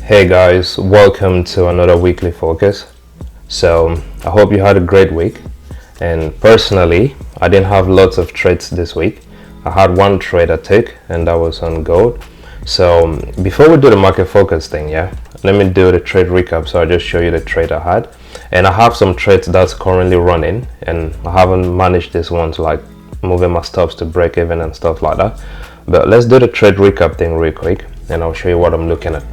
Hey guys, welcome to another weekly focus. So I hope you had a great week, and personally I didn't have lots of trades this week. I had one trade I took and that was on gold. So before we do the market focus thing, let me do the trade recap. So I'll just show you the trade I had, and I have some trades that's currently running and I haven't managed this one to like moving my stops to break even and stuff like that. But let's do the trade recap thing real quick and I'll show you what I'm looking at.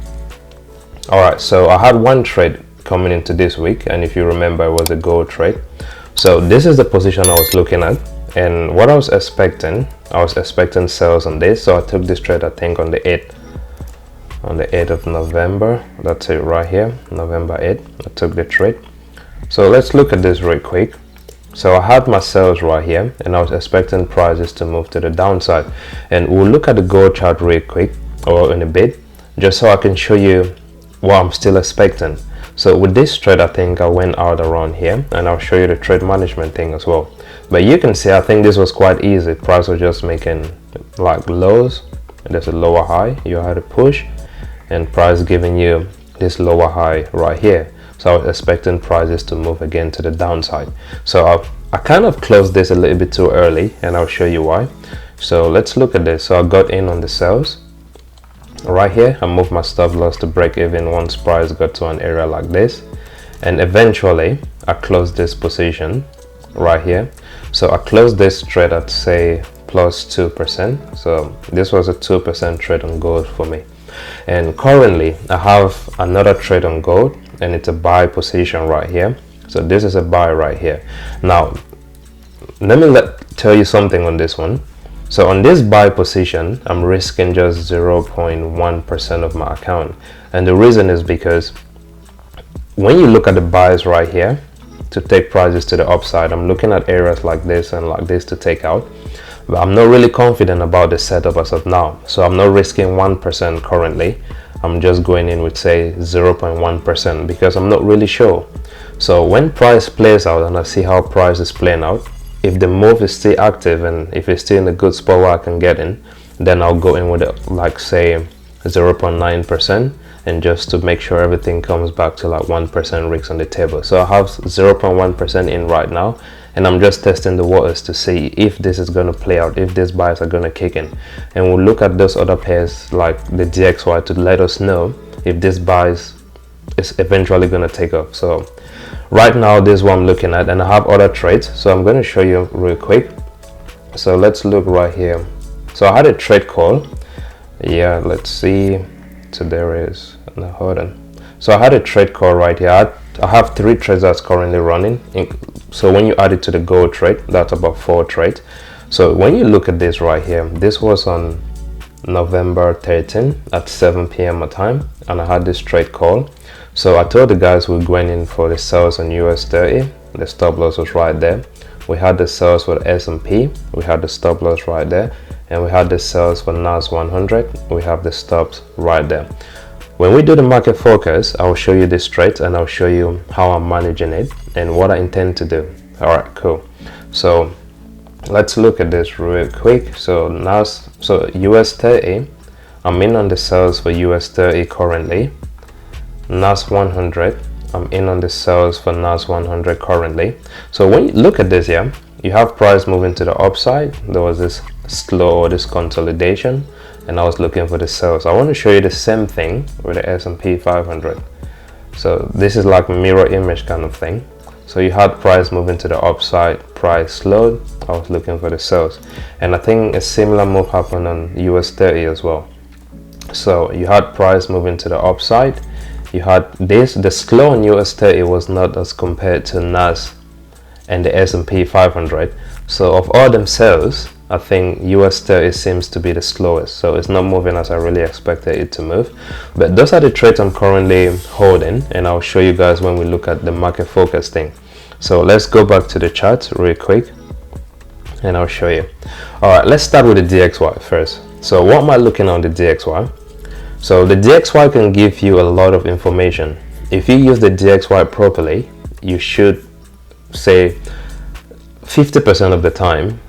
Alright, so I had one trade coming into this week, and if you remember, it was a gold trade. So this is the position I was looking at, and what I was expecting sales on this. So I took this trade, I think on the 8th of November. That's it right here, November 8th. I took the trade. So let's look at this real quick. So I had my sales right here, and I was expecting prices to move to the downside, and we'll look at the gold chart real quick or in a bit, just so I can show you what I'm still expecting. So with this trade, I think I went out around here, and I'll show you the trade management thing as well. But you can see, I think this was quite easy. Price was just making like lows, and there's a lower high, you had to push, and price giving you this lower high right here. So I was expecting prices to move again to the downside. So I kind of closed this a little bit too early, and I'll show you why. So let's look at this. So I got in on the sales right here. I moved my stop loss to break even once price got to an area like this, and eventually I closed this position right here. So I closed this trade at say plus 2%. So this was a 2% trade on gold for me, and currently I have another trade on gold, and it's a buy position right here. So this is a buy right here. Now let me tell you something on this one. So on this buy position, I'm risking just 0.1% of my account. And the reason is because when you look at the buys right here to take prices to the upside, I'm looking at areas like this and like this to take out. But I'm not really confident about the setup as of now. So I'm not risking 1% currently. I'm just going in with say 0.1% because I'm not really sure. So when price plays out and I see how price is playing out, if the move is still active and if it's still in a good spot where I can get in, then I'll go in with like say 0.9%, and just to make sure everything comes back to like 1% risk on the table. So I have 0.1% in right now, and I'm just testing the waters to see if this is going to play out, if these buys are going to kick in. And we'll look at those other pairs like the DXY to let us know if this buys is eventually going to take off. So right now this is what I'm looking at, and I have other trades, so I'm going to show you real quick. So let's look right here. So I had a trade call, let's see. So there is, no, hold on. So I had a trade call right here. I have 3 trades that's currently running. So when you add it to the gold trade, that's about 4 trades. So when you look at this right here, this was on November 13 at 7 p.m. my time, and I had this trade call. So I told the guys we're going in for the sales on US30. The stop loss was right there. We had the sales for the S&P. We had the stop loss right there. And we had the sales for NAS100. We have the stops right there. When we do the market focus, I'll show you this trade and I'll show you how I'm managing it and what I intend to do. Alright, cool. So let's look at this real quick. So US30, I'm in on the sales for US30 currently. NAS100, I'm in on the sales for NAS100 currently. So when you look at this here, you have price moving to the upside. There was this slow or this consolidation, and I was looking for the sales. I want to show you the same thing with the S&P500. So this is like a mirror image kind of thing. So you had price moving to the upside, price slowed, I was looking for the sales. And I think a similar move happened on US30 as well. So you had price moving to the upside. You had this, the slow on US30 was not as compared to NAS and the S&P500. So of all them sales, I think US30 seems to be the slowest. So it's not moving as I really expected it to move. But those are the trades I'm currently holding, and I'll show you guys when we look at the market focus thing. So let's go back to the chart real quick and I'll show you. Alright, let's start with the DXY first. So what am I looking on the DXY? So the DXY can give you a lot of information. If you use the DXY properly, you should say 50% of the time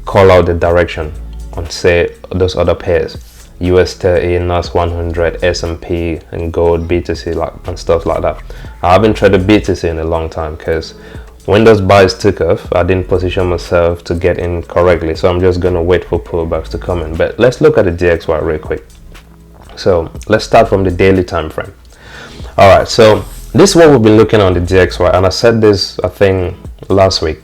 call out the direction on say those other pairs. US30, NAS100, S&P, and gold, BTC, and stuff like that. I haven't traded BTC in a long time because when those buys took off, I didn't position myself to get in correctly, so I'm just going to wait for pullbacks to come in. But let's look at the DXY real quick. So let's start from the daily time frame. Alright, so this is what we've been looking on the DXY, and I said this I think last week.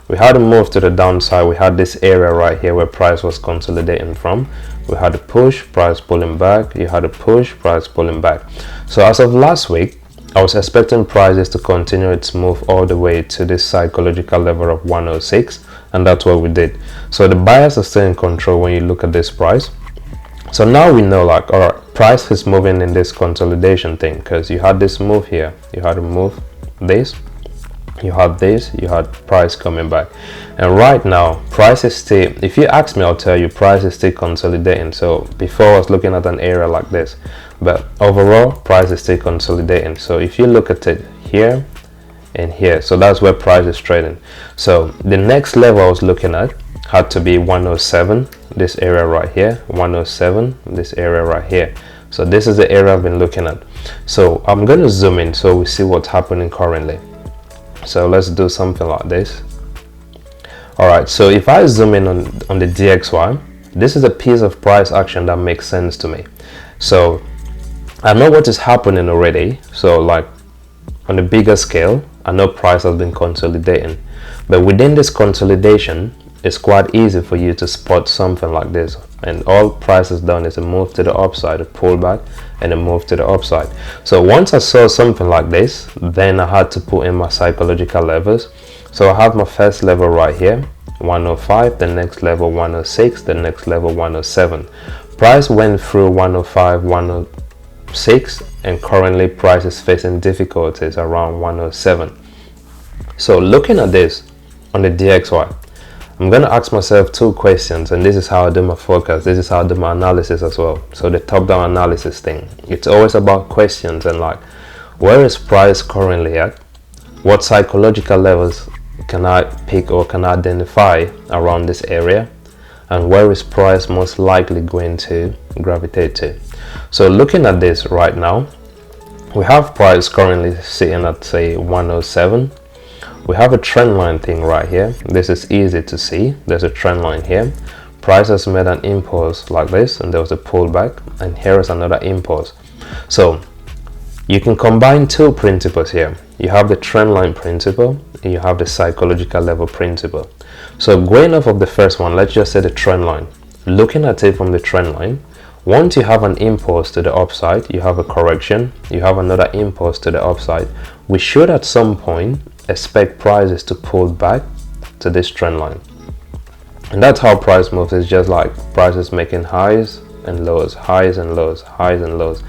We had a move to the downside. We had this area right here where price was consolidating from. We had a push, price pulling back. You had a push, price pulling back. So as of last week, I was expecting prices to continue its move all the way to this psychological level of 106, and that's what we did. So the buyers are still in control when you look at this price. So now we know, like, all right, price is moving in this consolidation thing, because you had this move here, you had a move this, you had this, you had price coming back, and right now price is still, if you ask me, I'll tell you price is still consolidating. So before I was looking at an area like this, but overall price is still consolidating. So if you look at it here and here, so that's where price is trading. So the next level I was looking at had to be 107, this area right here, 107, this area right here. So this is the area I've been looking at. So I'm going to zoom in so we see what's happening currently. So let's do something like this. Alright, so if I zoom in on the DXY, this is a piece of price action that makes sense to me. So I know what is happening already. So like on a bigger scale, I know price has been consolidating, but within this consolidation, it's quite easy for you to spot something like this, and all price has done is a move to the upside, a pullback, and a move to the upside. So once I saw something like this, then I had to put in my psychological levels. So I have my first level right here, 105, the next level 106, the next level 107. Price went through 105, 106, and currently price is facing difficulties around 107. So looking at this on the DXY, I'm going to ask myself two questions, and this is how I do my forecast. This is how I do my analysis as well. So the top-down analysis thing, it's always about questions and like, where is price currently at? What psychological levels can I pick or can I identify around this area? And where is price most likely going to gravitate to? So looking at this right now, we have price currently sitting at say 107. We have a trend line thing right here. This is easy to see. There's a trend line here. Price has made an impulse like this, and there was a pullback, and here is another impulse. So you can combine two principles here. You have the trend line principle and you have the psychological level principle. So going off of the first one, let's just say the trend line. Looking at it from the trend line, once you have an impulse to the upside, you have a correction, you have another impulse to the upside. We should at some point expect prices to pull back to this trend line, and that's how price moves. It's just like prices making highs and lows, highs and lows, highs and lows,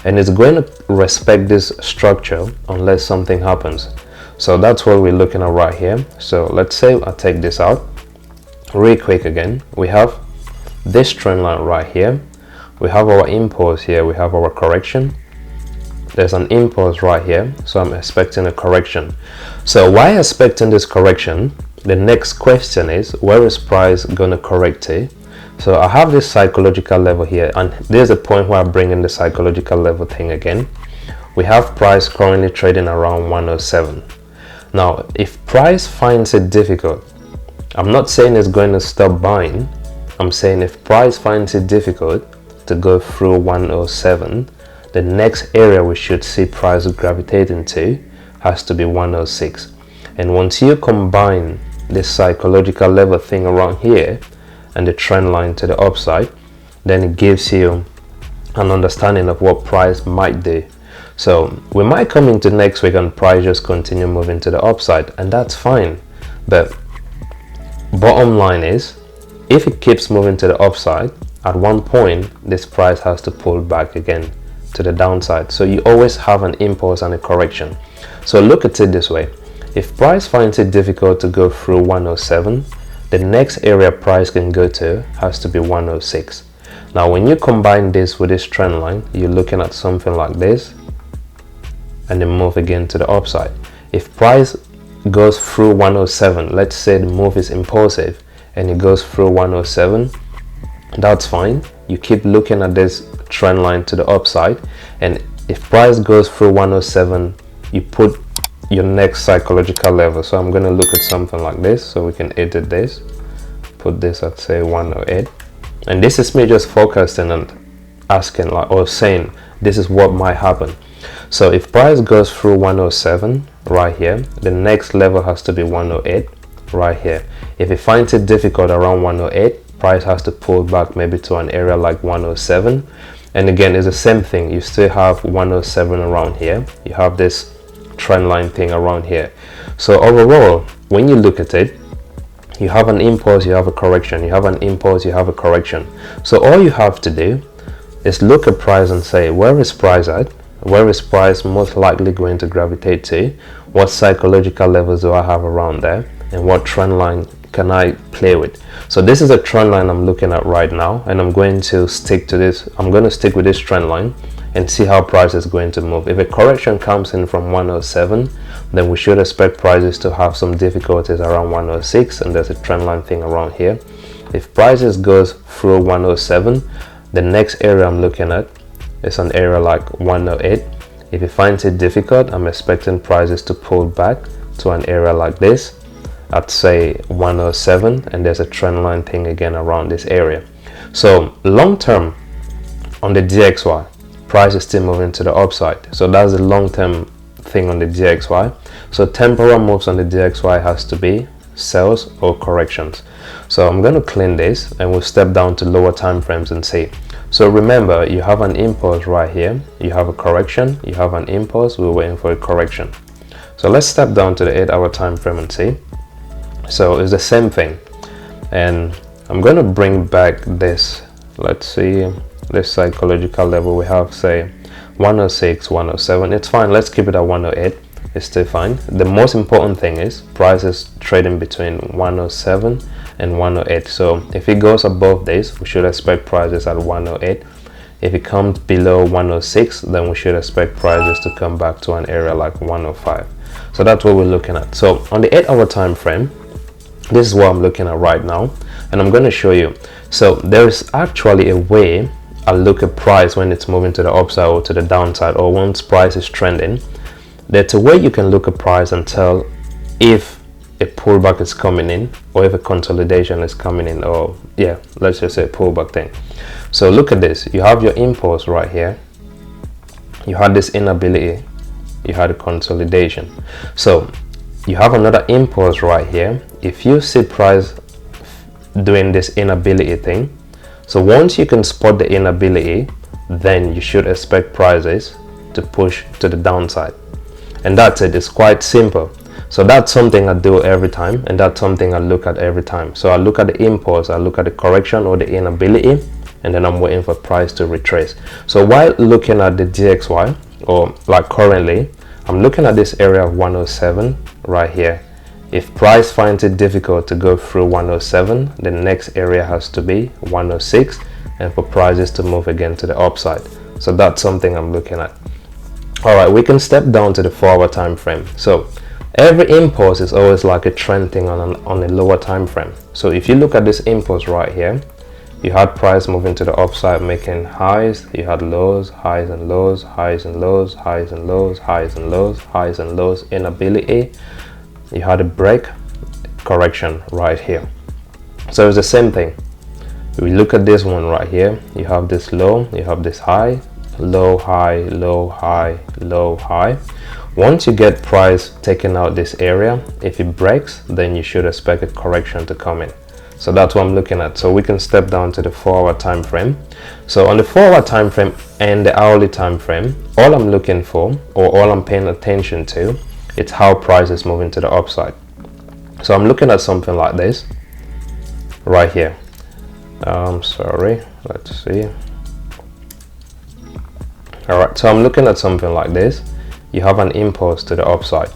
and it's going to respect this structure unless something happens. So that's what we're looking at right here. So let's say I take this out real quick again. We have this trend line right here, we have our impulse here, we have our correction, there's an impulse right here, so I'm expecting a correction. So why expecting this correction? The next question is, where is price gonna correct to? So I have this psychological level here, and there's a point where I bring in the psychological level thing again. We have price currently trading around 107. Now if price finds it difficult, I'm not saying it's going to stop buying, I'm saying if price finds it difficult to go through 107, the next area we should see price gravitating to has to be 106. And once you combine this psychological level thing around here and the trend line to the upside, then it gives you an understanding of what price might do. So we might come into next week and price just continue moving to the upside, and that's fine. But bottom line is, if it keeps moving to the upside, at one point this price has to pull back again to the downside. So you always have an impulse and a correction. So look at it this way: if price finds it difficult to go through 107, the next area price can go to has to be 106. Now when you combine this with this trend line, you're looking at something like this, and then move again to the upside. If price goes through 107, let's say the move is impulsive and it goes through 107, that's fine. You keep looking at this trend line to the upside, and if price goes through 107, you put your next psychological level. So I'm going to look at something like this, so we can edit this, put this at say 108, and this is me just focusing and asking, like, or saying this is what might happen. So if price goes through 107 right here, the next level has to be 108 right here. If it finds it difficult around 108, price has to pull back maybe to an area like 107, and again it's the same thing. You still have 107 around here, you have this trend line thing around here. So overall, when you look at it, you have an impulse, you have a correction, you have an impulse, you have a correction. So all you have to do is look at price and say, where is price at? Where is price most likely going to gravitate to? What psychological levels do I have around there? And what trend line can I play with? So this is a trend line I'm looking at right now, and I'm going to stick to this. I'm going to stick with this trend line and see how price is going to move. If a correction comes in from 107, then we should expect prices to have some difficulties around 106, and there's a trend line thing around here. If prices goes through 107, the next area I'm looking at is an area like 108. If it finds it difficult, I'm expecting prices to pull back to an area like this at say 107, and there's a trend line thing again around this area. So long term on the DXY, price is still moving to the upside. So that's the long term thing on the DXY. So temporal moves on the DXY has to be sells or corrections. So I'm going to clean this and we'll step down to lower time frames and see. So remember, you have an impulse right here, you have a correction, you have an impulse, we're waiting for a correction. So let's step down to the 8-hour time frame and see. So it's the same thing, and I'm going to bring back this, let's see, this psychological level. We have say 106, 107. It's fine, let's keep it at 108. It's still fine. The most important thing is price is trading between 107 and 108. So if it goes above this, we should expect prices at 108. If it comes below 106, then we should expect prices to come back to an area like 105. So that's what we're looking at. So on the 8-hour time frame, this is what I'm looking at right now, and I'm going to show you. So there's actually a way I look at price when it's moving to the upside or to the downside, or once price is trending. There's a way you can look at price and tell if a pullback is coming in or if a consolidation is coming in, or yeah, let's just say a pullback thing. So look at this. You have your impulse right here. You had this inability. You had a consolidation. So you have another impulse right here. If you see price doing this inability thing, so once you can spot the inability, then you should expect prices to push to the downside. And that's it. It's quite simple. So that's something I do every time, and that's something I look at every time. So I look at the impulse, I look at the correction or the inability, and then I'm waiting for price to retrace. So while looking at the DXY, or like currently, I'm looking at this area of 107 right here. If price finds it difficult to go through 107, the next area has to be 106, and for prices to move again to the upside. So that's something I'm looking at. All right, we can step down to the 4-hour time frame. So every impulse is always like a trend thing on a lower time frame. So if you look at this impulse right here, you had price moving to the upside, making highs, you had lows, highs and lows, highs and lows, highs and lows, highs and lows, highs and lows, inability. You had a break, correction right here. So it's the same thing. We look at this one right here, you have this low, you have this high, low, high, low, high, low, high. Once you get price taking out this area, if it breaks, then you should expect a correction to come in. So that's what I'm looking at. So we can step down to the 4-hour time frame. So on the 4-hour time frame and the hourly time frame, all I'm looking for, or all I'm paying attention to, it's how price is moving to the upside. So I'm looking at something like this right here. Sorry, let's see. All right, so I'm looking at something like this. You have an impulse to the upside.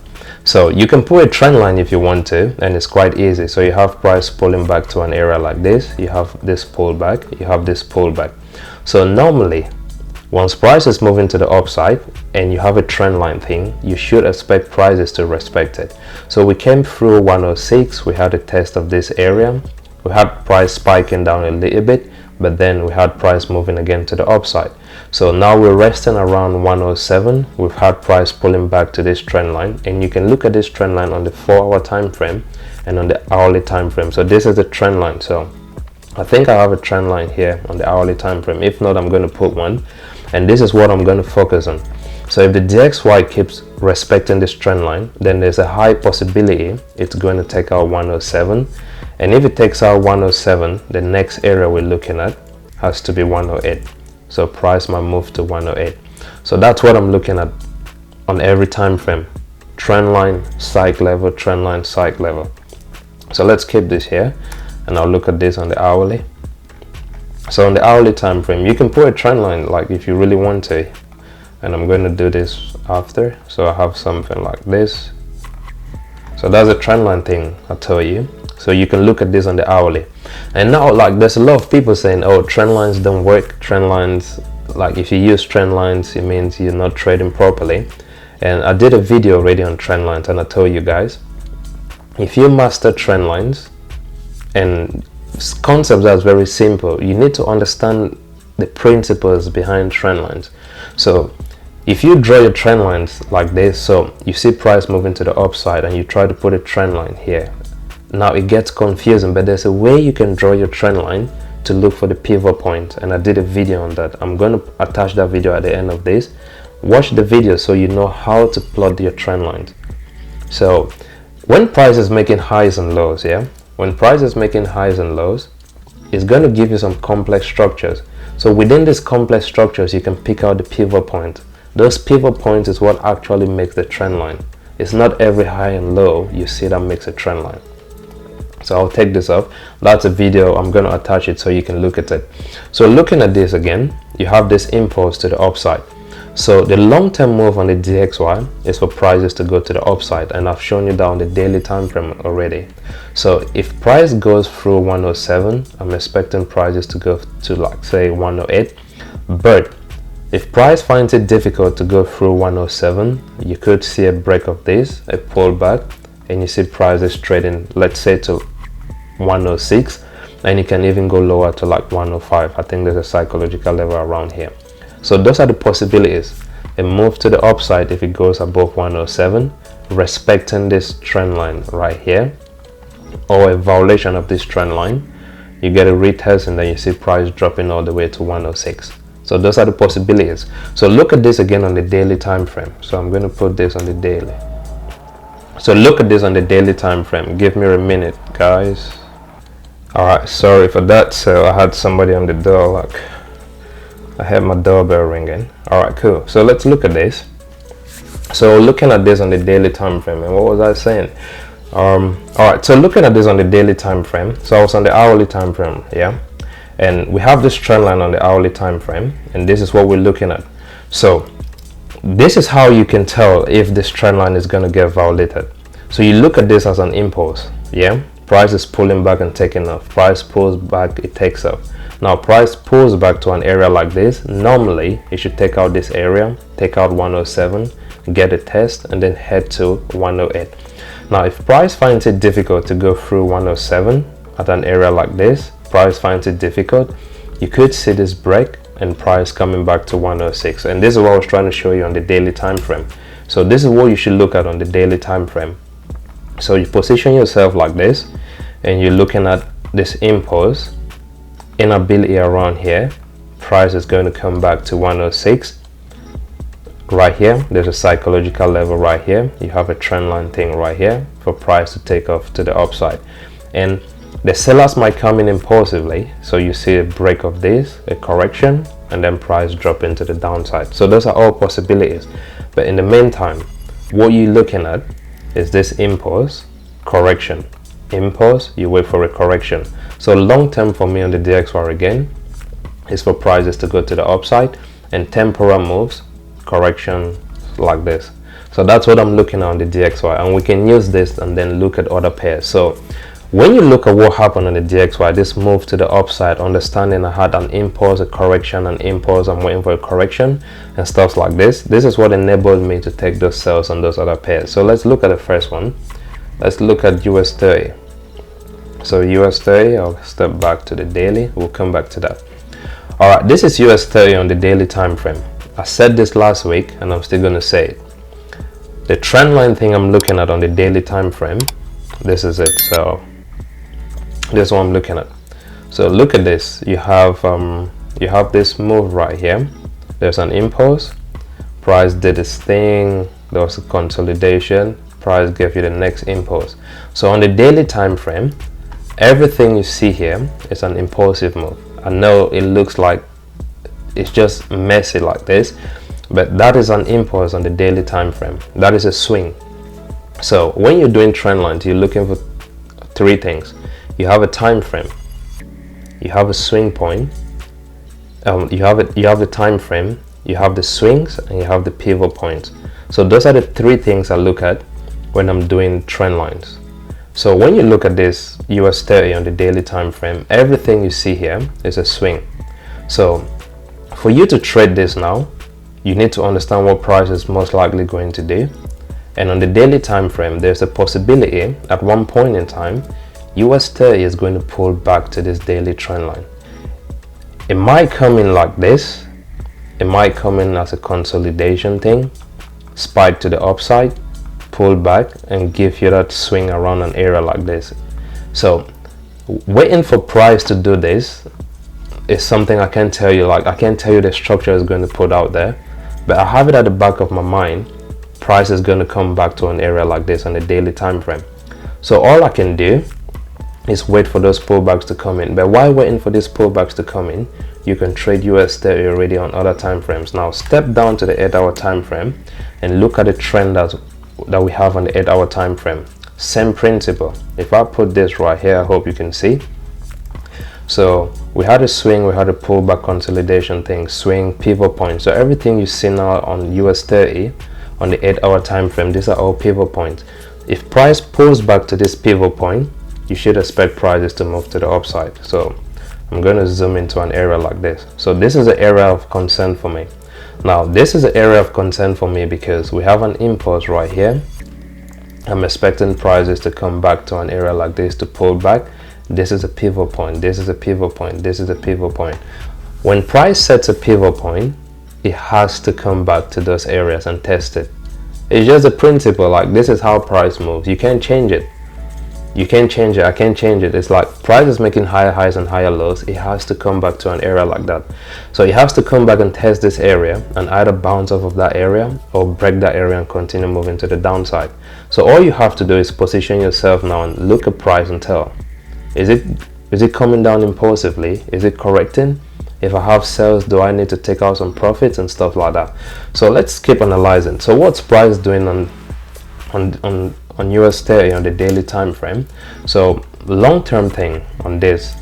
So you can put a trend line if you want to, and it's quite easy. So you have price pulling back to an area like this, you have this pullback, you have this pullback. So normally, once price is moving to the upside and you have a trend line thing, you should expect prices to respect it. So we came through 106, we had a test of this area, we had price spiking down a little bit, but then we had price moving again to the upside. So now we're resting around 107. We've had price pulling back to this trend line, and you can look at this trend line on the 4-hour time frame and on the hourly time frame. So this is the trend line. So I think I have a trend line here on the hourly time frame. If not, I'm going to put one, and this is what I'm going to focus on. So if the DXY keeps respecting this trend line, then there's a high possibility it's going to take out 107. And if it takes out 107, the next area we're looking at has to be 108. So price might move to 108. So that's what I'm looking at on every time frame. Trend line, psych level, trend line, psych level. So let's keep this here, and I'll look at this on the hourly. So on the hourly time frame, you can put a trend line like if you really want to, and I'm going to do this after. So I have something like this. So that's a trend line thing I tell you. So you can look at this on the hourly. And now, like, there's a lot of people saying, oh, trend lines don't work. Trend lines, like, if you use trend lines, it means you're not trading properly. And I did a video already on trend lines, and I told you guys, if you master trend lines, and concepts that's very simple, you need to understand the principles behind trend lines. So if you draw your trend lines like this, so you see price moving to the upside and you try to put a trend line here, now it gets confusing, but there's a way you can draw your trend line to look for the pivot point, and I did a video on that. I'm going to attach that video at the end of this. Watch the video so you know how to plot your trend lines. So when price is making highs and lows, when price is making highs and lows, it's going to give you some complex structures. So within these complex structures, you can pick out the pivot point. Those pivot points is what actually makes the trend line. It's not every high and low you see that makes a trend line. So I'll take this off. That's a video. I'm going to attach it so you can look at it. So looking at this again, you have this impulse to the upside. So the long-term move on the DXY is for prices to go to the upside, and I've shown you that on the daily time frame already. So if price goes through 107, I'm expecting prices to go to, like, say 108. But if price finds it difficult to go through 107, you could see a break of this, a pullback, and you see prices trading, let's say, to 106, and you can even go lower to like 105. I think there's a psychological level around here. So those are the possibilities. A move to the upside if it goes above 107, respecting this trend line right here, or a violation of this trend line, you get a retest and then you see price dropping all the way to 106. So those are the possibilities. So look at this again on the daily time frame. So I'm going to put this on the daily. So look at this on the daily time frame. Give me a minute, guys. Alright, sorry for that. So I had somebody on the door, like I had my doorbell ringing. Alright, cool. So let's look at this. So looking at this on the daily time frame, and what was I saying? Alright, so looking at this on the daily time frame, so I was on the hourly time frame, and we have this trend line on the hourly time frame, and this is what we're looking at. So this is how you can tell if this trend line is going to get violated. So you look at this as an impulse, price is pulling back and taking off. Price pulls back, it takes off. Now price pulls back to an area like this. Normally it should take out this area, take out 107, get a test, and then head to 108. Now if price finds it difficult to go through 107 at an area like this, price finds it difficult, you could see this break and price coming back to 106. And this is what I was trying to show you on the daily time frame. So this is what you should look at on the daily time frame. So you position yourself like this, and you're looking at this impulse, inability around here, price is going to come back to 106. Right here, there's a psychological level right here. You have a trend line thing right here for price to take off to the upside. And the sellers might come in impulsively, so you see a break of this, a correction, and then price drop into the downside. So those are all possibilities. But in the meantime, what you're looking at is this impulse, correction. Impulse, you wait for a correction. So long term for me on the DXY again is for prices to go to the upside, and temporal moves, correction like this. So that's what I'm looking at on the DXY, and we can use this and then look at other pairs. So when you look at what happened on the DXY, this move to the upside, understanding I had an impulse, a correction, an impulse, I'm waiting for a correction and stuff like this. This is what enabled me to take those sells on those other pairs. So let's look at the first one. Let's look at US30. So US30, I'll step back to the daily, we'll come back to that. Alright, this is US30 on the daily time frame. I said this last week and I'm still going to say it. The trend line thing I'm looking at on the daily time frame, this is it. So this is what I'm looking at. So look at this. You have this move right here. There's an impulse, price did its thing, there was a consolidation, price gave you the next impulse. So on the daily time frame, everything you see here is an impulsive move. I know it looks like it's just messy like this, but that is an impulse on the daily time frame. That is a swing. So when you're doing trend lines, you're looking for three things. You have a time frame, you have a swing point, you have a time frame, you have the swings, and you have the pivot points. So those are the three things I look at when I'm doing trend lines. So when you look at this US30 on the daily time frame, everything you see here is a swing. So for you to trade this now, you need to understand what price is most likely going to do. And on the daily time frame, there's a possibility at one point in time US30 is going to pull back to this daily trend line. It might come in like this, it might come in as a consolidation thing, spike to the upside, pull back, and give you that swing around an area like this. So waiting for price to do this is something I can't tell you. Like, I can't tell you the structure is going to put out there, but I have it at the back of my mind. Price is going to come back to an area like this on the daily time frame. So all I can do is wait for those pullbacks to come in. But while waiting for these pullbacks to come in, you can trade US30 already on other time frames. Now step down to the 8-hour time frame and look at the trend that we have on the 8-hour time frame. Same principle. If I put this right here, I hope you can see. So we had a swing, we had a pullback consolidation thing, swing, pivot point. So everything you see now on US30 on the 8-hour time frame, these are all pivot points. If price pulls back to this pivot point, you should expect prices to move to the upside. So I'm going to zoom into an area like this. So this is an area of concern for me. Now this is an area of concern for me because we have an impulse right here. I'm expecting prices to come back to an area like this to pull back. This is a pivot point, this is a pivot point, this is a pivot point. When price sets a pivot point, it has to come back to those areas and test it. It's just a principle. Like, this is how price moves. You can't change it. You can't change it. I can't change it. It's like price is making higher highs and higher lows. It has to come back to an area like that. So it has to come back and test this area and either bounce off of that area or break that area and continue moving to the downside. So all you have to do is position yourself now and look at price and tell, is it coming down impulsively? Is it correcting? If I have sales, do I need to take out some profits and stuff like that? So let's keep analyzing. So what's price doing on US30 on the daily time frame? So long-term thing on this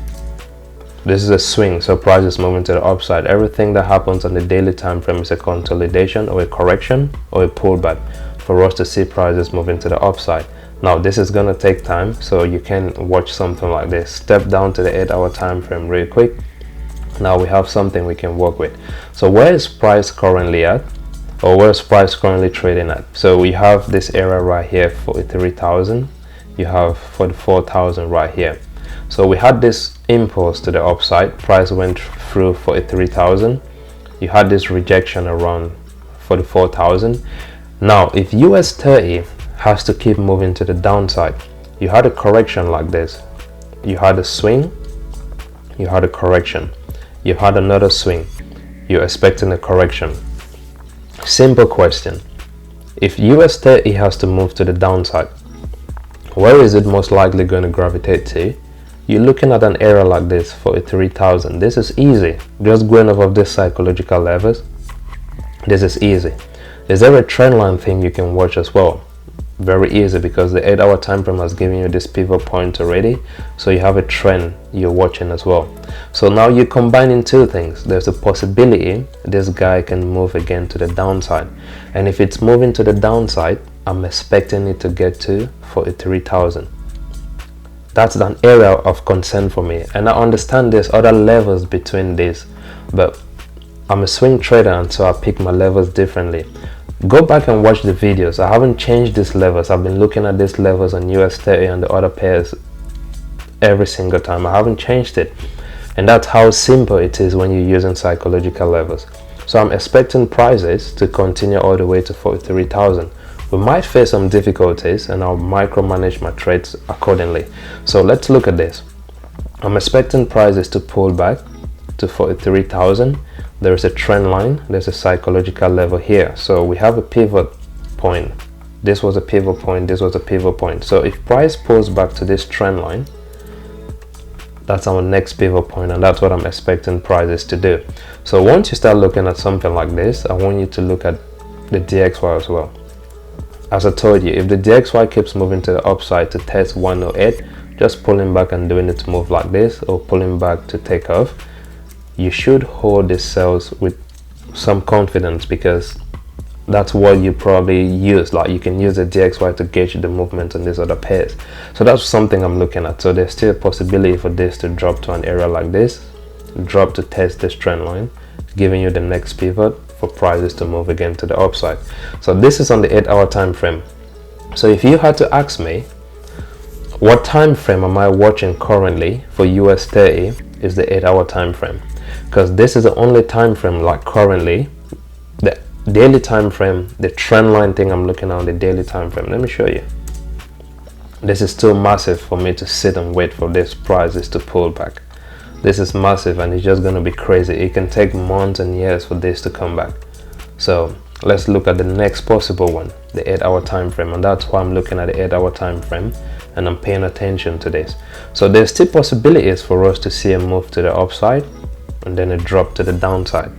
is a swing. So price is moving to the upside. Everything that happens on the daily time frame is a consolidation or a correction or a pullback for us to see prices moving to the upside. Now this is going to take time, so you can watch something like this. Step down to the 8-hour time frame real quick. Now we have something we can work with. So where is price currently at, or where is price currently trading at? So we have this area right here, 43,000. You have 44,000 right here. So we had this impulse to the upside. Price went through 43,000. You had this rejection around 44,000. Now if US30 has to keep moving to the downside, you had a correction like this. You had a swing, you had a correction, you had another swing, you're expecting a correction. Simple question. If US30 has to move to the downside, where is it most likely going to gravitate to? You're looking at an area like this, 43,000. This is easy. Just going off of this psychological levels, this is easy. Is there a trend line thing you can watch as well? Very easy, because the 8-hour time frame has given you this pivot point already, so you have a trend you're watching as well. So now you're combining two things. There's a possibility this guy can move again to the downside, and if it's moving to the downside, I'm expecting it to get to 43,000. That's an area of concern for me, and I understand there's other levels between this, but I'm a swing trader, and so I pick my levels differently. Go back and watch the videos. I haven't changed these levels. I've been looking at these levels on US30 and the other pairs every single time. I haven't changed it, and that's how simple it is when you're using psychological levels. So I'm expecting prices to continue all the way to 43,000. We might face some difficulties, and I'll micromanage my trades accordingly. So let's look at this. I'm expecting prices to pull back to 43,000. There is a trend line, there's a psychological level here. So we have a pivot point. This was a pivot point, this was a pivot point. So if price pulls back to this trend line, that's our next pivot point, and that's what I'm expecting prices to do. So once you start looking at something like this, I want you to look at the DXY as well. As I told you, if the DXY keeps moving to the upside to test 108, just pulling back and doing it to move like this, or pulling back to take off, you should hold the sales with some confidence, because that's what you probably use. Like, you can use the DXY to gauge the movement on these other pairs. So that's something I'm looking at. So there's still a possibility for this to drop to an area like this, drop to test this trend line, giving you the next pivot for prices to move again to the upside. So this is on the 8-hour time frame. So if you had to ask me what time frame am I watching currently for US30, is the 8-hour time frame, because this is the only time frame, like currently the daily time frame, the trend line thing I'm looking at on the daily time frame. Let me show you. This is too massive for me to sit and wait for this prices to pull back. This is massive, and it's just going to be crazy. It can take months and years for this to come back. So let's look at the next possible one, the 8-hour time frame, and that's why I'm looking at the 8-hour time frame, and I'm paying attention to this. So there's still possibilities for us to see a move to the upside and then a drop to the downside.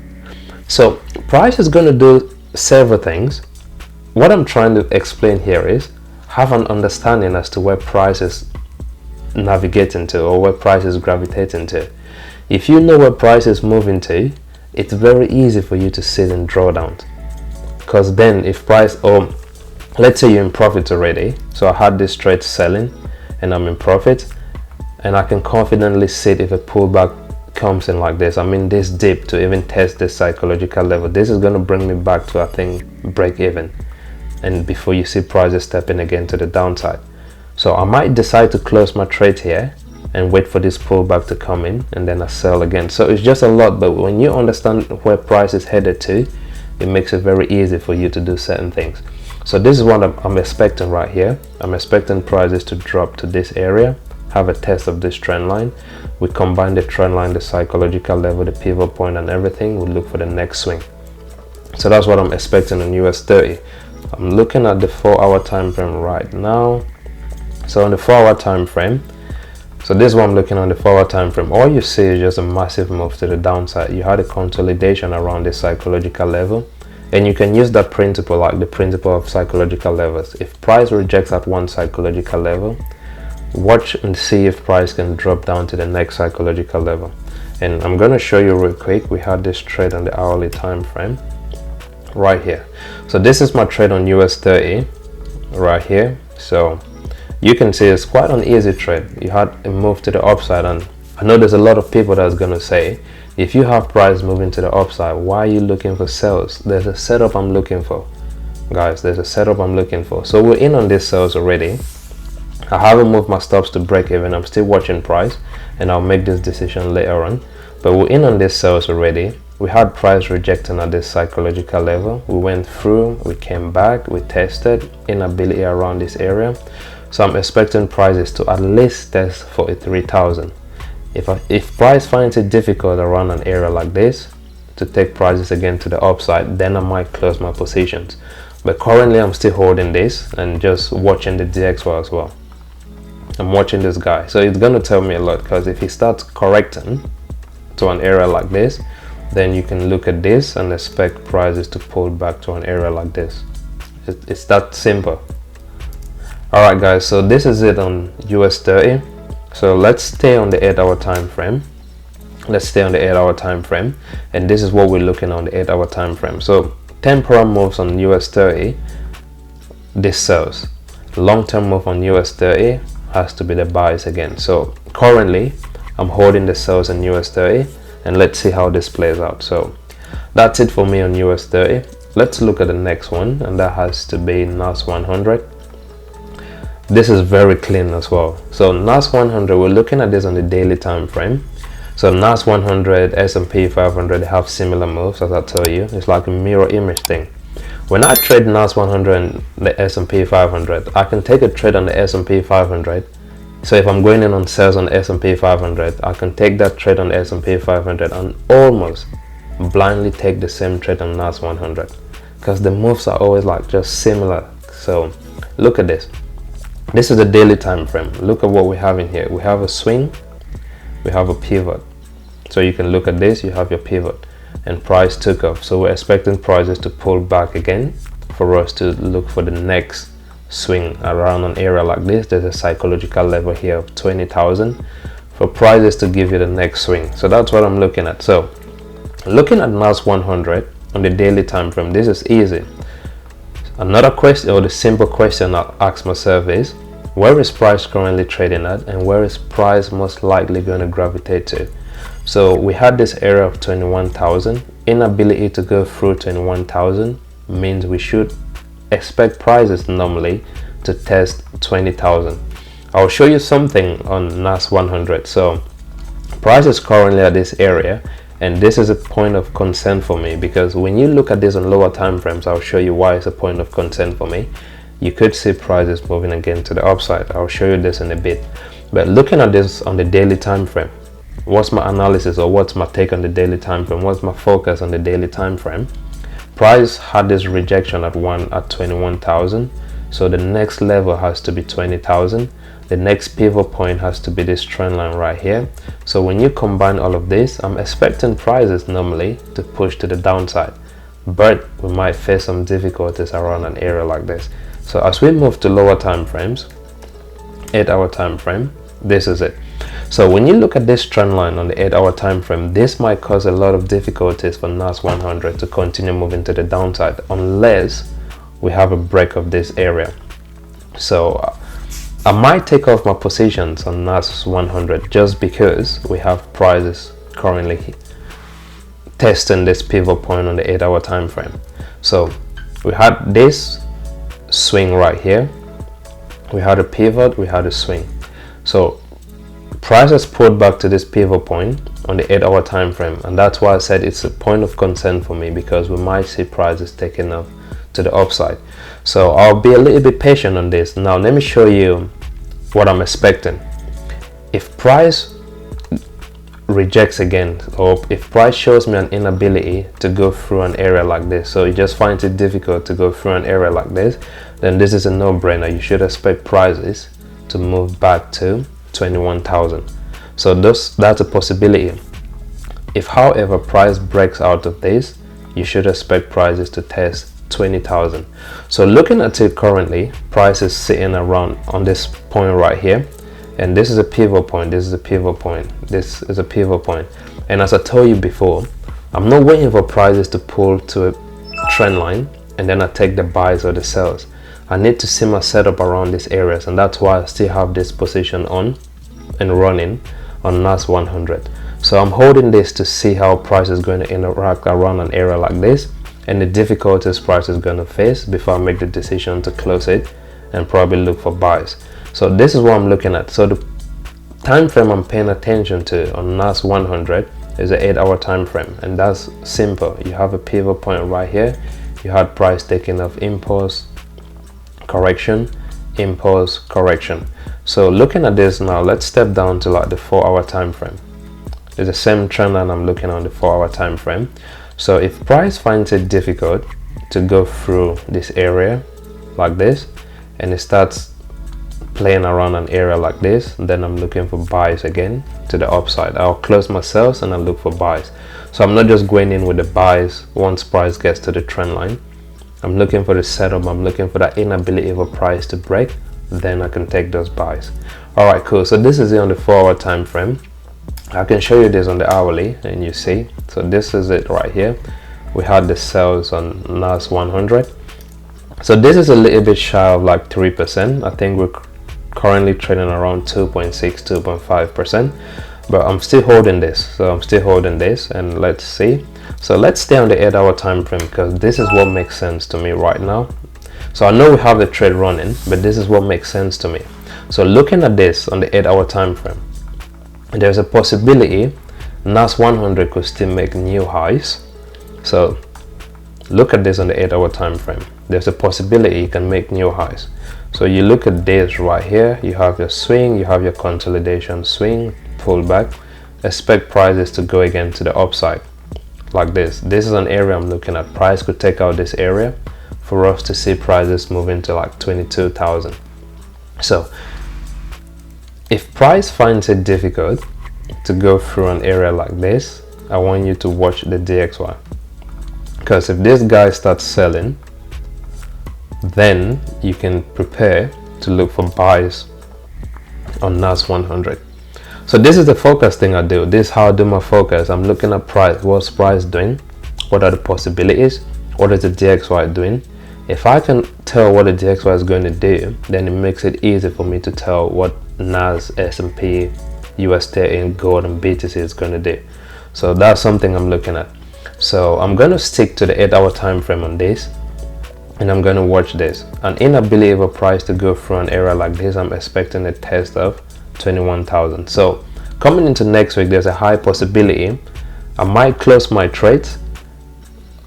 So price is going to do several things. What I'm trying to explain here is have an understanding as to where price is navigating to, or where price is gravitating to. If you know where price is moving to, it's very easy for you to sit in drawdowns, because then if price, or let's say you're in profit already, so I had this trade selling and I'm in profit, and I can confidently sit if a pullback comes in like this. I mean, this dip to even test this psychological level, this is going to bring me back to, I think, break even, and before you see prices stepping again to the downside. So I might decide to close my trade here and wait for this pullback to come in, and then I sell again. So it's just a lot, but when you understand where price is headed to, it makes it very easy for you to do certain things. So this is what I'm expecting right here. I'm expecting prices to drop to this area, have a test of this trend line. We combine the trend line, the psychological level, the pivot point, and everything. We look for the next swing. So that's what I'm expecting on US30. I'm looking at the 4-hour time frame right now. So on the 4-hour time frame, so this is what I'm looking on the 4-hour time frame. All you see is just a massive move to the downside. You had a consolidation around this psychological level, and you can use that principle, like the principle of psychological levels. If price rejects at one psychological level, watch and see if price can drop down to the next psychological level. And I'm going to show you real quick. We had this trade on the hourly time frame right here. So this is my trade on US30 right here. So you can see it's quite an easy trade. You had a move to the upside, and I know there's a lot of people that's going to say, if you have price moving to the upside, why are you looking for sales? There's a setup I'm looking for, guys. There's a setup I'm looking for. So we're in on this sales already. I haven't moved my stops to break even. I'm still watching price, and I'll make this decision later on. But we're in on this sales already. We had price rejecting at this psychological level. We went through, we came back, we tested inability around this area. So I'm expecting prices to at least test 43,000. If price finds it difficult around an area like this to take prices again to the upside, then I might close my positions. But currently I'm still holding this and just watching the DXY as well. I'm watching this guy, so it's going to tell me a lot, because if he starts correcting to an area like this, then you can look at this and expect prices to pull back to an area like this. It's that simple. Alright guys, so this is it on US30. So let's stay on the 8-hour time frame. Let's stay on the 8-hour time frame, and this is what we're looking on the 8-hour time frame. So temporal moves on US30, this sells. Long-term move on US30 has to be the buys again. So currently I'm holding the sells on US30, and let's see how this plays out. So that's it for me on US30. Let's look at the next one, and that has to be NAS100. This is very clean as well. So NAS100, we're looking at this on the daily time frame. So NAS100, S&P 500, they have similar moves, as I tell you. It's like a mirror image thing. When I trade NAS100 and the S&P 500, I can take a trade on the S&P 500. So if I'm going in on sales on the S&P 500, I can take that trade on the S&P 500 and almost blindly take the same trade on NAS100, because the moves are always like just similar. So look at this. This is the daily time frame. Look at what we have in here. We have a swing, we have a pivot. So you can look at this, you have your pivot, and price took off. So we're expecting prices to pull back again for us to look for the next swing around an area like this. There's a psychological level here of 20,000 for prices to give you the next swing. So that's what I'm looking at. So looking at NAS100 on the daily time frame, this is easy. Another question, or the simple question I'll ask myself is, where is price currently trading at, and where is price most likely going to gravitate to? So we had this area of 21,000. Inability to go through 21,000 means we should expect prices normally to test 20,000. I'll show you something on NAS100. So price is currently at this area, and this is a point of concern for me, because when you look at this on lower time frames, I'll show you why it's a point of concern for me. You could see prices moving again to the upside. I'll show you this in a bit. But looking at this on the daily time frame, what's my analysis, or what's my take on the daily time frame? What's my focus on the daily time frame? Price had this rejection at 21,000. So the next level has to be 20,000. The next pivot point has to be this trend line right here. So when you combine all of this, I'm expecting prices normally to push to the downside, but we might face some difficulties around an area like this. So as we move to lower time frames, 8-hour time frame, this is it. So when you look at this trend line on the 8-hour time frame, this might cause a lot of difficulties for NAS100 to continue moving to the downside unless we have a break of this area. So I might take off my positions on NAS100 just because we have prices currently testing this pivot point on the 8-hour time frame. So we had this swing right here, we had a pivot, we had a swing. So price has pulled back to this pivot point on the 8-hour time frame, and that's why I said it's a point of concern for me, because we might see prices taking off to the upside. So I'll be a little bit patient on this. Now let me show you what I'm expecting. If price rejects again, or if price shows me an inability to go through an area like this, so it just finds it difficult to go through an area like this, then this is a no-brainer. You should expect prices to move back to 21,000. So that's a possibility. If however price breaks out of this, you should expect prices to test 20,000. So looking at it currently, price is sitting around on this point right here, and this is a pivot point, this is a pivot point, this is a pivot point. And as I told you before, I'm not waiting for prices to pull to a trend line and then I take the buys or the sells. I need to see my setup around these areas, and that's why I still have this position on and running on NAS100. So I'm holding this to see how price is going to interact around an area like this and the difficulties price is going to face before I make the decision to close it and probably look for buys. So this is what I'm looking at. So the time frame I'm paying attention to on NAS100 is an 8-hour time frame, and that's simple. You have a pivot point right here. You had price taking off, impulse, correction, impulse, correction. So looking at this now, let's step down to like the 4-hour time frame. It's the same trend line I'm looking on the 4-hour time frame. So if price finds it difficult to go through this area like this, and it starts playing around an area like this, then I'm looking for buys again to the upside. I'll close my sales and I'll look for buys. So I'm not just going in with the buys once price gets to the trend line. I'm looking for the setup, I'm looking for that inability of a price to break, then I can take those buys. Alright, cool. So this is it on the 4-hour time frame. I can show you this on the hourly and you see. So this is it right here. We had the sales on NAS100. So this is a little bit shy of like 3%. I think we're currently trading around 2.6, 2.5%, but I'm still holding this. So I'm still holding this, and let's see. So let's stay on the 8-hour time frame because this is what makes sense to me right now. So I know we have the trade running, but this is what makes sense to me. So looking at this on the 8-hour time frame, there's a possibility NAS100 could still make new highs. So look at this on the 8-hour time frame. There's a possibility it can make new highs. So you look at this right here, you have your swing, you have your consolidation, swing, pullback. Expect prices to go again to the upside like this. This is an area I'm looking at. Price could take out this area for us to see prices move into like 22,000. So if price finds it difficult to go through an area like this, I want you to watch the DXY, because if this guy starts selling, then you can prepare to look for buys on NAS100. So this is the focus thing I do. This is how I do my focus. I'm looking at price. What's price doing? What are the possibilities? What is the DXY doing? If I can tell what the DXY is going to do, then it makes it easy for me to tell what NAS, S&P, US30 and gold and BTC is going to do. So that's something I'm looking at. So I'm going to stick to the 8-hour time frame on this, and I'm going to watch this. An inability of a price to go through an area like this, I'm expecting a test of 21,000. So coming into next week, there's a high possibility I might close my trades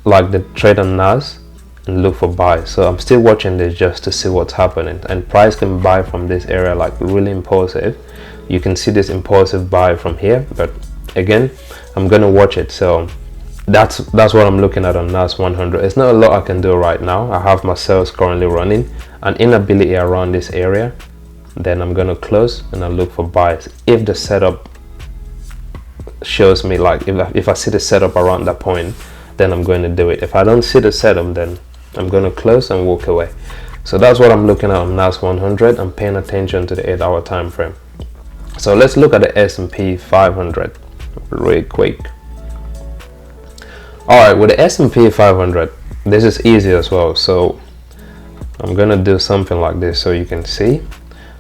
like the trade on NAS and look for buys. So I'm still watching this just to see what's happening, and price can buy from this area like really impulsive. You can see this impulsive buy from here, but again, I'm gonna watch it. So that's what I'm looking at on NAS100. It's not a lot I can do right now. I have my sales currently running. An inability around this area, then I'm gonna close and I look for buys if the setup shows me, like if I see the setup around that point, then I'm going to do it. If I don't see the setup, then I'm going to close and walk away. So that's what I'm looking at on NAS100. I'm paying attention to the 8-hour time frame. So let's look at the S&P500 really quick. All right, with the S&P 500, this is easy as well. So I'm gonna do something like this so you can see.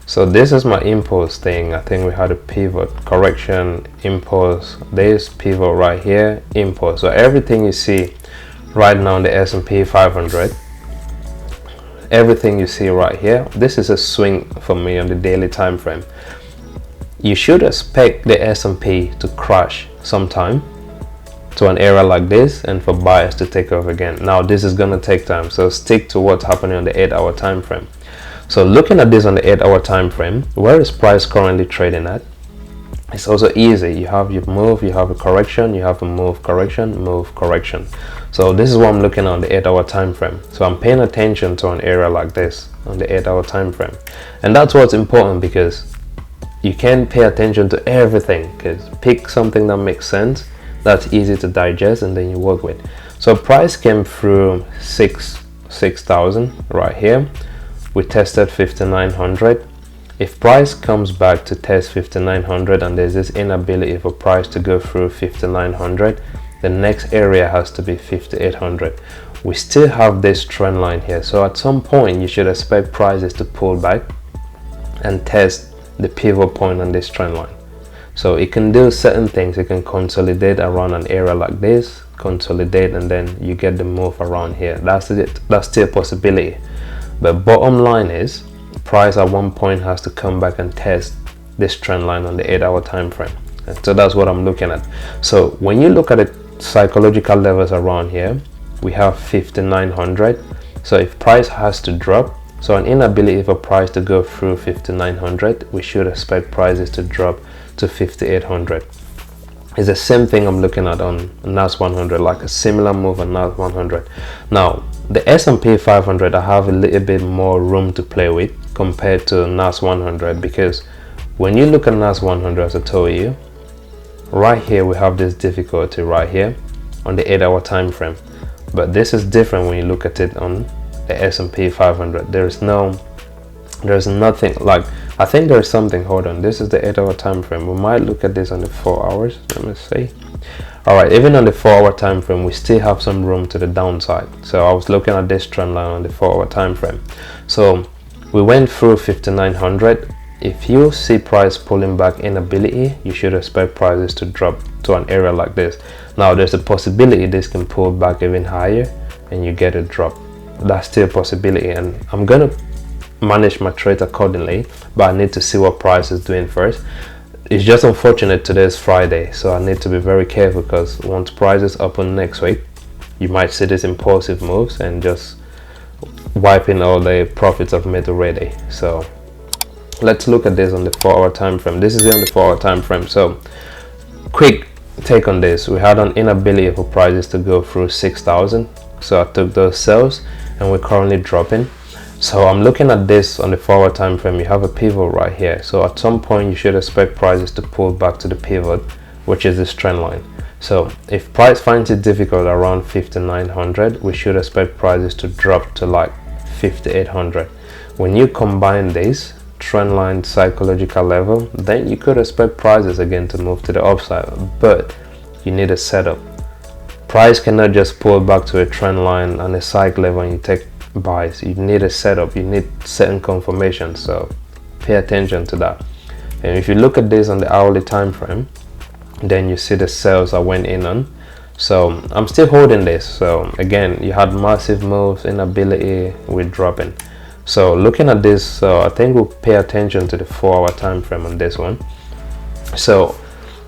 So this is my impulse thing. I think we had a pivot, correction, impulse, this pivot right here, impulse. So everything you see right now in the S&P 500, everything you see right here, this is a swing for me on the daily time frame. You should expect the S&P to crash sometime to an area like this and for buyers to take off again. Now this is going to take time, so stick to what's happening on the 8-hour time frame. So looking at this on the 8-hour time frame, where is price currently trading at? It's also easy. You have your move, you have a correction, you have a move, correction, move, correction. So this is what I'm looking at on the 8-hour time frame. So I'm paying attention to an area like this on the 8-hour time frame, and that's what's important, because you can't pay attention to everything. Because pick something that makes sense, that's easy to digest, and then you work with. So price came through 6,000 right here. We tested 5,900. If price comes back to test 5,900 and there's this inability for price to go through 5,900, the next area has to be 5,800. We still have this trend line here, so at some point you should expect prices to pull back and test the pivot point on this trend line. So it can do certain things. It can consolidate around an area like this, consolidate, and then you get the move around here. That's it. That's still a possibility. But bottom line is, price at one point has to come back and test this trend line on the 8-hour time frame. And so that's what I'm looking at. So when you look at the psychological levels around here, we have 5,900. So if price has to drop, so an inability for price to go through 5,900, we should expect prices to drop to 5,800. It's the same thing I'm looking at on NAS100, like a similar move on NAS100. Now the S&P 500, I have a little bit more room to play with compared to NAS100, because when you look at NAS100, as I told you, right here we have this difficulty right here on the 8-hour time frame. But this is different when you look at it on the S&P 500. There's nothing, like, I think there's something. Hold on, this is the 8-hour time frame. We might look at this on the 4 hours. Let me see. All right, even on the 4-hour time frame, we still have some room to the downside. So I was looking at this trend line on the 4-hour time frame. So we went through 5,900. If you see price pulling back inability, you should expect prices to drop to an area like this. Now there's a possibility this can pull back even higher and you get a drop. that's still a possibility, and I'm gonna manage my trade accordingly, but I need to see what price is doing first. It's just unfortunate today is Friday, so I need to be very careful, because once prices open next week, you might see these impulsive moves and just wiping all the profits I've made already. So let's look at this on the 4-hour time frame. This is on the 4-hour time frame. So quick take on this. We had an inability for prices to go through 6,000, so I took those sales, and we're currently dropping. So I'm looking at this on the 4-hour time frame. You have a pivot right here, so at some point you should expect prices to pull back to the pivot, which is this trend line. So if price finds it difficult around 5,900, we should expect prices to drop to like 5,800. When you combine this trend line psychological level, then you could expect prices again to move to the upside, but you need a setup. Price cannot just pull back to a trend line and a psych level and you take buys. You need a setup, you need certain confirmation, so pay attention to that. And if you look at this on the hourly time frame, then you see the sales I went in on. So I'm still holding this. So again, you had massive moves, inability, we're dropping. So looking at this, so I think we'll pay attention to the 4-hour time frame on this one. So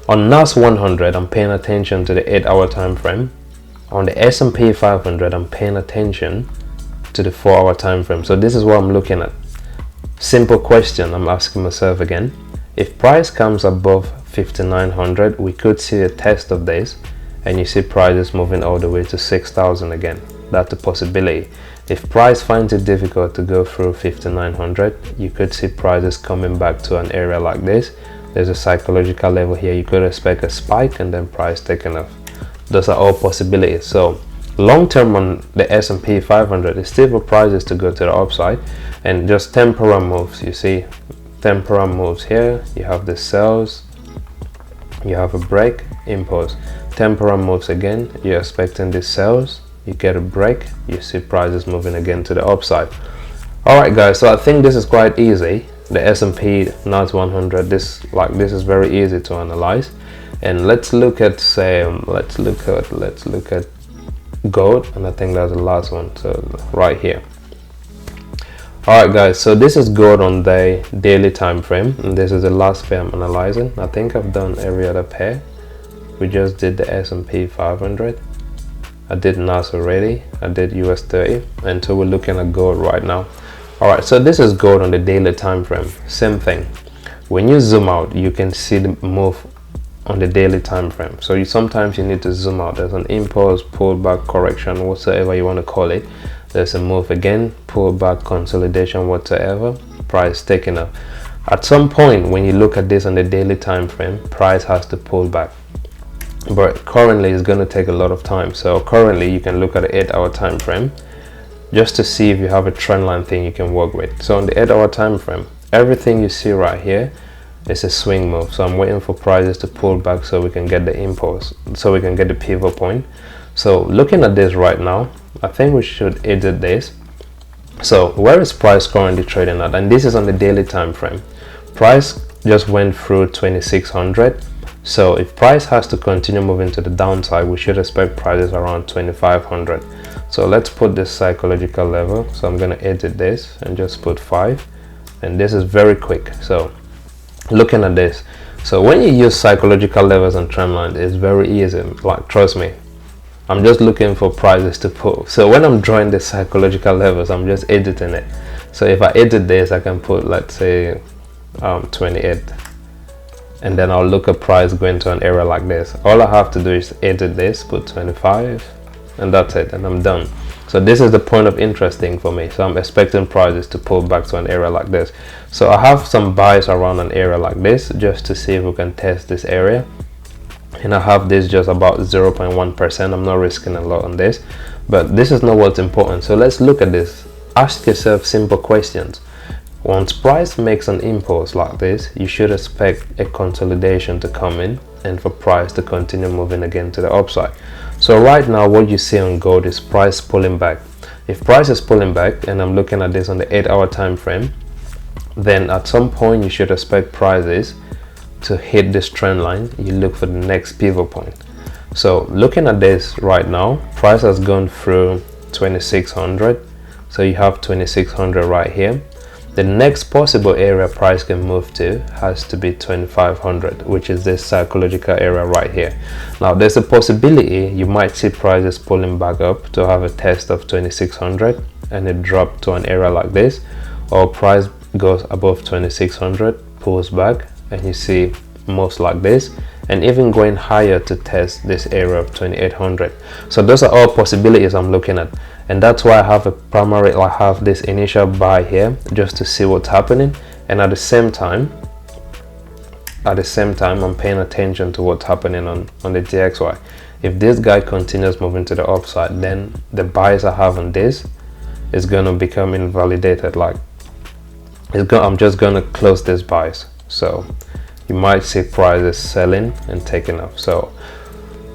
on NAS100, I'm paying attention to the 8-hour time frame. On the S&P 500, I'm paying attention to the 4-hour time frame. So this is what I'm looking at. Simple question I'm asking myself again. If price comes above 5,900, we could see a test of this, and you see prices moving all the way to 6,000 again. That's a possibility. If price finds it difficult to go through 5,900, you could see prices coming back to an area like this. There's a psychological level here. You could expect a spike and then price taking off. Those are all possibilities. So long term on the S&P 500 is still for prices to go to the upside, and just temporal moves. You see temporal moves here. You have the sells, you have a break, impulse, temporal moves again. You're expecting the sells, you get a break, you see prices moving again to the upside. All right guys, so I think this is quite easy. The S&P NAS100, this is very easy to analyze. And let's look at, say, let's look at gold, and I think that's the last one, so right here. All right guys, so this is gold on the daily time frame, and this is the last pair I'm analyzing. I think I've done every other pair. We just did the S&P 500, I did NAS already, I did US30, and so we're looking at gold right now. All right, so this is gold on the daily time frame. Same thing. When you zoom out, you can see the move on the daily time frame. So sometimes you need to zoom out. There's an impulse, pullback, correction, whatsoever you want to call it. There's a move again, pullback, consolidation, whatsoever, price taking up. At some point when you look at this on the daily time frame, price has to pull back, but currently it's going to take a lot of time. So currently you can look at the 8-hour time frame just to see if you have a trend line thing you can work with. So on the 8-hour time frame, everything you see right here is a swing move. So I'm waiting for prices to pull back so we can get the impulse, so we can get the pivot point. So looking at this right now, I think we should edit this. So where is price currently trading at? And this is on the daily time frame. Price just went through 2,600. So if price has to continue moving to the downside, we should expect prices around 2,500. So let's put this psychological level. So I'm going to edit this and just put 5, and this is very quick. So looking at this, so when you use psychological levels and trend lines, it's very easy. Like, trust me, I'm just looking for prices to pull. So when I'm drawing the psychological levels, I'm just editing it. So if I edit this, I can put, let's say 28, and then I'll look at price going to an area like this. All I have to do is edit this, put 25, and that's it, and I'm done. So this is the point of interest thing for me. So I'm expecting prices to pull back to an area like this. So I have some buys around an area like this just to see if we can test this area. And I have this just about 0.1%. I'm not risking a lot on this, but this is not what's important. So let's look at this. Ask yourself simple questions. Once price makes an impulse like this, you should expect a consolidation to come in and for price to continue moving again to the upside. So right now what you see on gold is price pulling back. If price is pulling back, and I'm looking at this on the 8-hour time frame, then at some point you should expect prices to hit this trend line. You look for the next pivot point. So looking at this right now, price has gone through 2,600, So you have 2600 right here. The next possible area price can move to has to be 2500, which is this psychological area right here. Now there's a possibility you might see prices pulling back up to have a test of 2600 and it drop to an area like this, or price goes above 2600, pulls back, and you see moves like this, and even going higher to test this area of 2800. So those are all possibilities I'm looking at, and that's why I have I have this initial buy here just to see what's happening, and at the same time I'm paying attention to what's happening on the DXY. If this guy continues moving to the upside, then the buys I have on this is going to become invalidated. Like I'm just going to close these buys. So you might see prices selling and taking off. So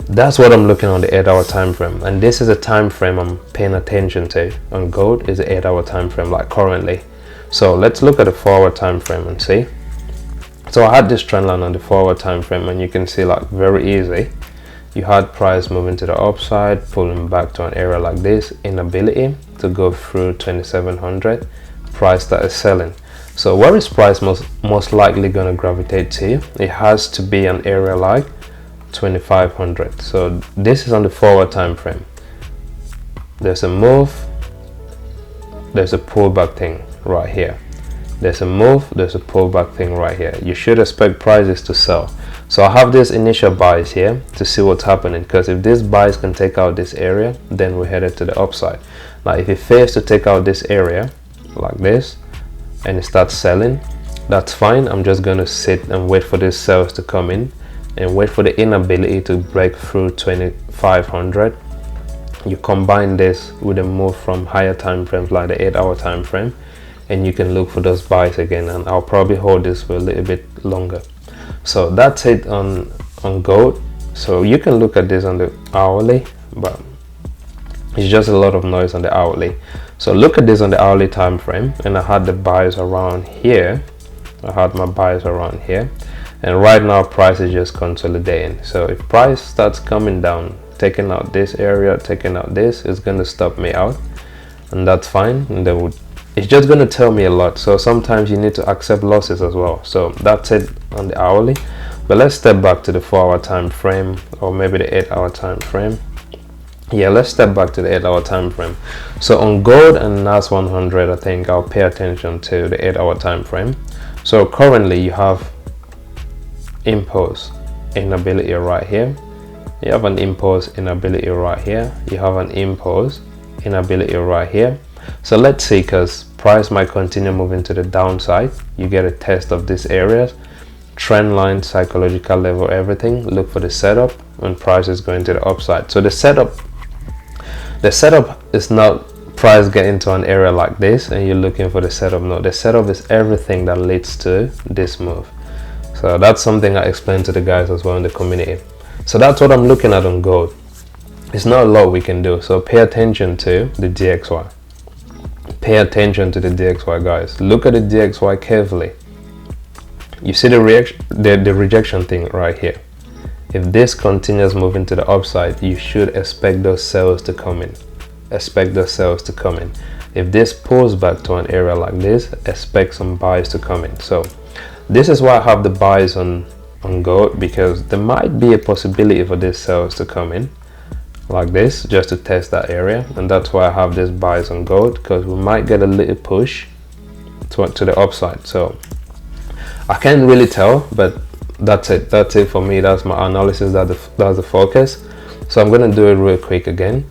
that's what I'm looking on the 8-hour time frame, and this is a time frame I'm paying attention to on gold. Is the 8-hour time frame like currently. So let's look at the 4-hour time frame and see. So I had this trend line on the 4-hour time frame, and you can see like very easy you had price moving to the upside, pulling back to an area like this, inability to go through 2700, price that is selling. So where is price most likely going to gravitate to? It has to be an area like 2500. So this is on the 4-hour time frame. There's a move, there's a pullback thing right here. There's a move, there's a pullback thing right here. You should expect prices to sell. So I have this initial buys here to see what's happening, because if these buys can take out this area, then we're headed to the upside. Now if it fails to take out this area like this and it starts selling, that's fine. I'm just going to sit and wait for these sales to come in and wait for the inability to break through 2500. You combine this with a move from higher time frames like the 8-hour time frame, and you can look for those buys again, and I'll probably hold this for a little bit longer. So that's it on gold. So you can look at this on the hourly, but it's just a lot of noise on the hourly. So look at this on the hourly time frame, and I had the buys around here. I had my buys around here, and right now price is just consolidating. So if price starts coming down, taking out this area, taking out this, it's going to stop me out, and that's fine. And then it's just going to tell me a lot. So sometimes you need to accept losses as well. So that's it on the hourly. But let's step back to the 4-hour time frame, or maybe the 8-hour time frame. Yeah, let's step back to the 8-hour time frame. So on gold and NAS100, I think I'll pay attention to the 8-hour time frame. So currently you have impulse inability right here. You have an impulse inability right here. You have an impulse inability right here. So let's see, because price might continue moving to the downside. You get a test of these areas, trend line, psychological level, everything. Look for the setup when price is going to the upside. So the setup is not price getting to an area like this and you're looking for the setup. No, the setup is everything that leads to this move. So that's something I explained to the guys as well in the community. So that's what I'm looking at on gold. It's not a lot we can do, so pay attention to the DXY. Pay attention to the DXY, guys. Look at the DXY carefully. You see the rejection thing right here. If this continues moving to the upside, you should expect those sales to come in. Expect those sales to come in. If this pulls back to an area like this, expect some buys to come in. So this is why I have the buys on gold, because there might be a possibility for these sales to come in like this just to test that area, and that's why I have this buys on gold, because we might get a little push to the upside. So I can't really tell, but that's it for me. That's my analysis. That's the focus. So I'm going to do it real quick again.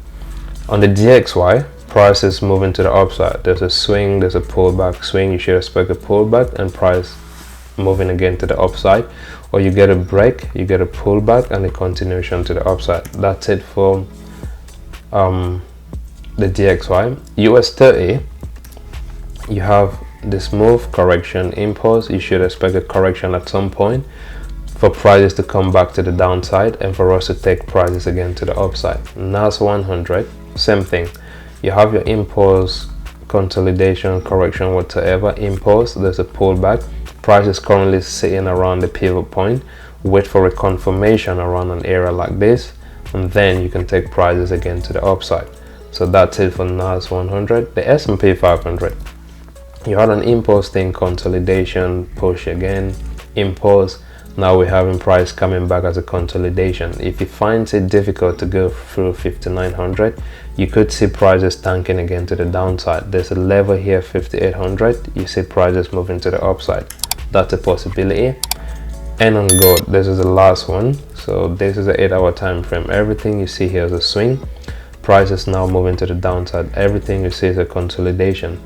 On the DXY, price is moving to the upside. There's a swing, there's a pullback swing. You should expect a pullback and price moving again to the upside, or you get a break, you get a pullback and a continuation to the upside. That's it for the DXY. US30, you have this move, correction, impulse. You should expect a correction at some point for prices to come back to the downside and for us to take prices again to the upside. NAS100, same thing. You have your impulse, consolidation, correction, whatever. Impulse, there's a pullback. Price is currently sitting around the pivot point. Wait for a confirmation around an area like this, and then you can take prices again to the upside. So that's it for NAS100. The S&P 500, you had an impulse thing, consolidation, push again, impulse. Now we're having price coming back as a consolidation. If it finds it difficult to go through 5900, you could see prices tanking again to the downside. There's a level here, 5800. You see prices moving to the upside. That's a possibility. And on gold, this is the last one. So this is an 8-hour time frame. Everything you see here is a swing. Prices now moving to the downside. Everything you see is a consolidation.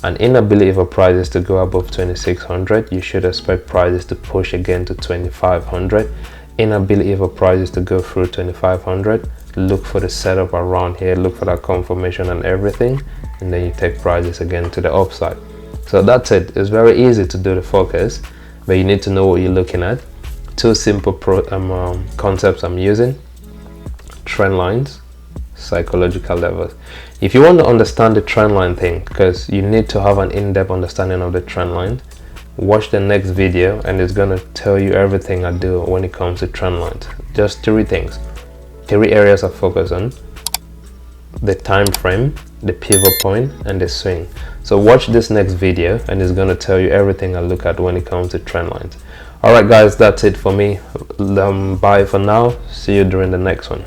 An inability for prices to go above 2600, you should expect prices to push again to 2500. Inability for prices to go through 2500, look for the setup around here, look for that confirmation and everything, and then you take prices again to the upside. So that's it. It's very easy to do the focus, but you need to know what you're looking at. Two simple concepts I'm using: trend lines, psychological levels. If you want to understand the trend line thing, because you need to have an in-depth understanding of the trend line, watch the next video and it's going to tell you everything I do when it comes to trend lines. Just three things, three areas I focus on: the time frame, the pivot point, and the swing. So watch this next video and it's going to tell you everything I look at when it comes to trend lines. Alright guys, that's it for me. Bye for now. See you during the next one.